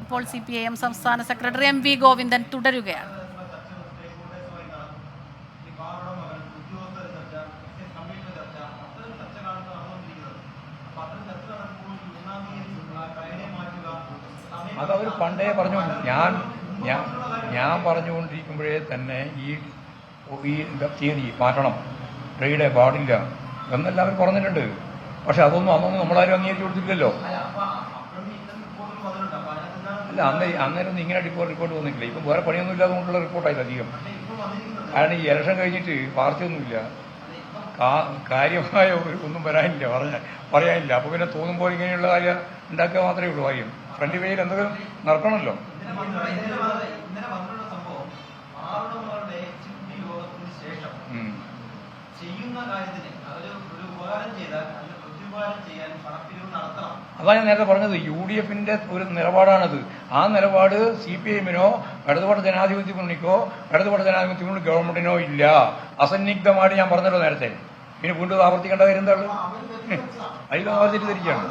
ഇപ്പോൾ CPIM സംസ്ഥാന secretary MV Govindan തുടരുകയാണ്. അതവർ പണ്ടേ പറഞ്ഞു. ഞാൻ പറഞ്ഞുകൊണ്ടിരിക്കുമ്പോഴേ തന്നെ ഈ തീയതി മാറ്റണം, ട്രേഡ് പാടില്ല എന്നെല്ലാവരും പറഞ്ഞിട്ടുണ്ട്. പക്ഷെ അതൊന്നും അന്നൊന്നും നമ്മളാരും അംഗീകരിച്ചു കൊടുത്തില്ലല്ലോ. അല്ല, അന്നേരമൊന്നും ഇങ്ങനെ റിപ്പോർട്ട് വന്നിട്ടില്ല. ഇപ്പം വേറെ പണിയൊന്നും ഇല്ലാതുകൊണ്ടുള്ള റിപ്പോർട്ടായില്ല അധികം. കാരണം ഈ ഇലക്ഷൻ കഴിഞ്ഞിട്ട് പാർട്ടിയൊന്നുമില്ല, കാര്യമായ ഒന്നും പറയാനില്ല. അപ്പോൾ പിന്നെ തോന്നുമ്പോൾ ഇങ്ങനെയുള്ള കാര്യം ഉണ്ടാക്കുക മാത്രമേ ഉള്ളൂ. കാര്യം ഫ്രണ്ട് പേജിൽ എന്തെങ്കിലും നടക്കണമല്ലോ. അതാ ഞാൻ നേരത്തെ പറഞ്ഞത്, UDFന്റെ ഒരു നിലപാടാണത്. ആ നിലപാട് CPIMനോ ഇടതുപക്ഷ ജനാധിപത്യ മുന്നണിക്കോ ഇടതുപക്ഷ ജനാധിപത്യ മുന്നണി ഗവൺമെന്റിനോ ഇല്ല. അസന്നിഗ്ധമായിട്ട് ഞാൻ പറഞ്ഞല്ലോ നേരത്തെ. പിന്നെ വീണ്ടും ആവർത്തിക്കേണ്ട കാര്യം എന്താണ്? അതിലും അവർ തെറ്റിദ്ധരിക്കുകയാണ്.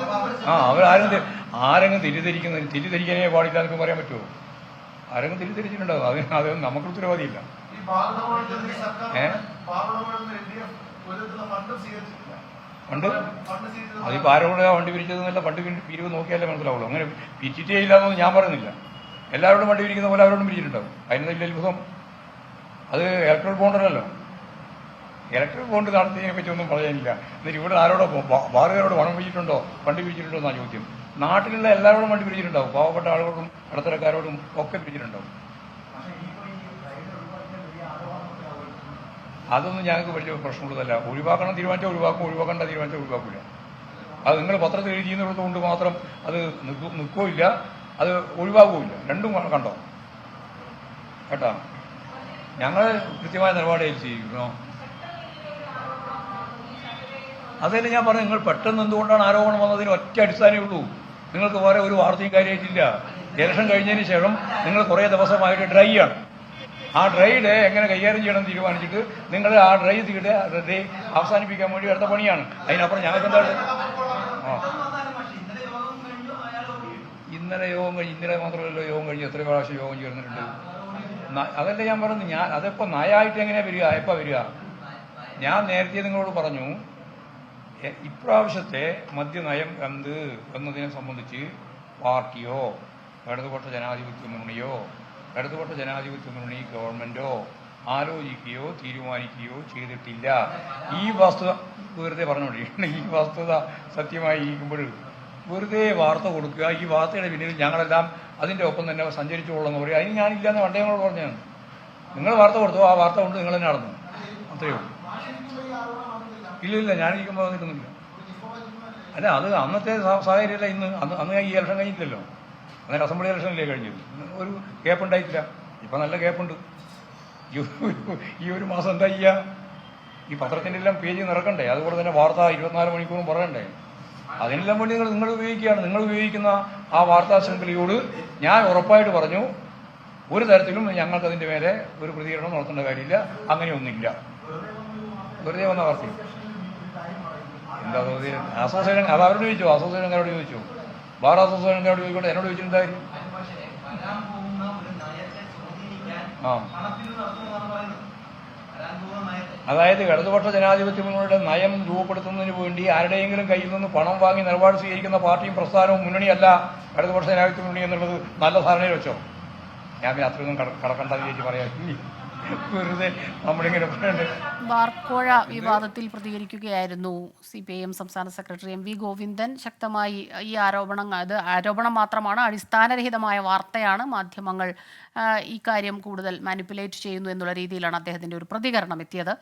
ആരെങ്കിലും തെറ്റിദ്ധരിക്കാനേ പാടില്ല എന്നൊക്കെ പറയാൻ പറ്റുമോ? ആരെങ്കിലും തെറ്റിദ്ധരിച്ചിട്ടുണ്ടാവും. അത് നമുക്ക് ഉത്തരവാദിയില്ല. ഫണ്ട് അതിപ്പോൾ ആരോട് വണ്ടി പിരിച്ചതെന്നല്ല, ഫണ്ട് പിരിവ് നോക്കിയാലേ മനസ്സിലാവുള്ളൂ. അങ്ങനെ പിരിച്ചിട്ടേ ഇല്ലാന്നൊന്നും ഞാൻ പറയുന്നില്ല. എല്ലാവരോടും വണ്ടി പിരിക്കുന്ന പോലെ അവരോടും പിരിച്ചിട്ടുണ്ടാവും. അതിന് അത്ഭുതം. അത് ഇലക്ട്രൽ ബോണ്ടല്ലോ. ഇലക്ട്രൽ ബോണ്ട് നടത്തിയതിനെ പറ്റി ഒന്നും പറയാനില്ല. എന്നിട്ട് ഇവിടെ ആരോടോ ബാറുകാരോട് പണം പിരിച്ചിട്ടുണ്ടോ, ഫണ്ട് പിരിച്ചിട്ടുണ്ടോ എന്നാ ചോദ്യം. നാട്ടിലുള്ള എല്ലാവരോടും വണ്ടി പിരിച്ചിട്ടുണ്ടാവും. പാവപ്പെട്ട ആളുകളോടും ഇടത്തരക്കാരോടും ഒക്കെ പിരിച്ചിട്ടുണ്ടാവും. അതൊന്നും ഞങ്ങൾക്ക് വലിയ പ്രശ്നമുള്ളതല്ല. ഒഴിവാക്കണം തീരുമാനിച്ചാൽ ഒഴിവാക്കും, ഒഴിവാക്കേണ്ട തീരുമാനിച്ചാൽ ഒഴിവാക്കില്ല. അത് നിങ്ങൾ പത്രത്തിൽ എഴുതിയെന്നുള്ളത് കൊണ്ട് മാത്രം അത് നിൽക്കുകയില്ല, അത് ഒഴിവാക്കുകയില്ല. രണ്ടും കണ്ടോ കേട്ടോ. ഞങ്ങൾ കൃത്യമായ നിലപാട് ഏൽപ്പിച്ചിരിക്കുന്നു. അതല്ലേ ഞാൻ പറഞ്ഞു, നിങ്ങൾ പെട്ടെന്ന് എന്തുകൊണ്ടാണ് ആരോപണം വന്നതിന് ഒറ്റ അടിസ്ഥാനമേ ഉള്ളൂ. നിങ്ങൾക്ക് വേറെ ഒരു വാർത്തയും കാര്യമായിട്ടില്ല. ഇലക്ഷൻ കഴിഞ്ഞതിന് ശേഷം നിങ്ങൾ കുറേ ദിവസമായിട്ട് ഡ്രൈ ആണ്. ആ ഡ്രൈ ഡേ എങ്ങനെ കൈകാര്യം ചെയ്യണം തീരുമാനിച്ചിട്ട് നിങ്ങൾ ആ ഡ്രൈ ഡേ അവസാനിപ്പിക്കാൻ വേണ്ടി എടുത്ത പണിയാണ്. അതിനപ്പുറം ഞങ്ങൾക്ക് എന്താ? ഇന്നലെ യോഗം കഴിഞ്ഞ്, ഇന്നലെ മാത്രമല്ലല്ലോ യോഗം കഴിഞ്ഞ് എത്ര പ്രാവശ്യം യോഗം ചേർന്നിട്ടുണ്ട്. അതല്ലേ ഞാൻ പറഞ്ഞു. അതിപ്പോൾ നയായിട്ട് എങ്ങനെയാ വരിക, എപ്പോൾ വരിക? ഞാൻ നേരത്തെ നിങ്ങളോട് പറഞ്ഞു, ഇപ്രാവശ്യത്തെ മദ്യനയം എന്നതിനെ സംബന്ധിച്ച് പാർട്ടിയോ ഇടതുപക്ഷ ജനാധിപത്യ മുന്നണിയോ ഇടതുപക്ഷ ജനാധിപത്യ മുന്നണി ഗവൺമെന്റോ ആലോചിക്കുകയോ തീരുമാനിക്കുകയോ ചെയ്തിട്ടില്ല. ഈ വസ്തുത വെറുതെ പറഞ്ഞുകൊണ്ടിരിക്കണം. ഈ വസ്തുത സത്യമായി ഇരിക്കുമ്പോൾ വെറുതെ വാർത്ത കൊടുക്കുക. ഈ വാർത്തയുടെ പിന്നിൽ ഞങ്ങളെല്ലാം അതിൻ്റെ ഒപ്പം തന്നെ സഞ്ചരിച്ചുകൊള്ളെന്ന് പറയും. അതിന് ഞാനില്ലാന്ന് പണ്ടേ ഞങ്ങൾ പറഞ്ഞാണ്. നിങ്ങൾ വാർത്ത കൊടുത്തോ, ആ വാർത്ത കൊണ്ട് നിങ്ങൾ തന്നെ നടന്നു, അത്രയേ ഉള്ളൂ. ഇല്ല, ഞാനിരിക്കുമ്പോൾ നിൽക്കുന്നില്ല. അല്ല, അത് അന്നത്തെ സാഹചര്യമല്ല ഇന്ന്. അന്ന് ഈ ഇലക്ഷൻ കഴിഞ്ഞില്ലല്ലോ. അന്നേരം അസംബ്ലി ഇലക്ഷനിലേ കഴിഞ്ഞത്. ഒരു ഗ്യാപ്പ് ഉണ്ടായിട്ടില്ല. ഇപ്പം നല്ല ഗ്യാപ്പുണ്ട്. ഈ ഒരു മാസം എന്താ ചെയ്യുക? ഈ പത്രത്തിൻ്റെ എല്ലാം പേജ് നിറക്കണ്ടേ? അതുപോലെ തന്നെ വാർത്ത 24 മണിക്കൂറും പറയണ്ടേ? അതിനെല്ലാം വേണ്ടി നിങ്ങൾ ഉപയോഗിക്കുകയാണ്. നിങ്ങൾ ഉപയോഗിക്കുന്ന ആ വാർത്താ ശൃംഖലയോട് ഞാൻ ഉറപ്പായിട്ട് പറഞ്ഞു, ഒരു തരത്തിലും ഞങ്ങൾക്കതിൻ്റെ മേലെ ഒരു പ്രതികരണം നടത്തേണ്ട കാര്യമില്ല. അങ്ങനെയൊന്നുമില്ല. വെറുതെ വന്ന വാർത്തയും എന്താ അസോസിയേഷൻ അത് അവരോട് ചോദിച്ചു, അസോസിയേഷൻകാരോട് ചോദിച്ചു, ബാർ അസോസിയേഷൻകാരോട് ചോദിക്കട്ടെ, എന്നോട് ചോദിച്ചിട്ടുണ്ടാ കാര്യം? അതായത് ഇടതുപക്ഷ ജനാധിപത്യ മുന്നണിയുടെ നയം രൂപപ്പെടുത്തുന്നതിന് വേണ്ടി ആരുടെയെങ്കിലും കയ്യിൽ നിന്ന് പണം വാങ്ങി നിലപാട് സ്വീകരിക്കുന്ന പാർട്ടിയും പ്രസ്ഥാനവും മുന്നണിയല്ല ഇടതുപക്ഷ ജനാധിപത്യ മുന്നണി എന്നുള്ളത് നല്ല ധാരണയിൽ വെച്ചോ. ഞാൻ അത്രയൊന്നും കടക്കണ്ടെന്ന് ചോദിച്ച് പറയാം. വെറുതെ നമ്മളിങ്ങനെ ബാർക്കോഴ വിവാദത്തിൽ പ്രതികരിക്കുകയായിരുന്നു CPIM സംസ്ഥാന സെക്രട്ടറി MV ഗോവിന്ദൻ. ശക്തമായി ഈ ആരോപണം മാത്രമാണ്, അടിസ്ഥാനരഹിതമായ വാർത്തയാണ്. മാധ്യമങ്ങൾ ഈ കാര്യം കൂടുതൽ മാനിപ്പുലേറ്റ് ചെയ്യുന്നു എന്നുള്ള രീതിയിലാണ് അദ്ദേഹത്തിൻ്റെ ഒരു പ്രതികരണം എത്തിയത്.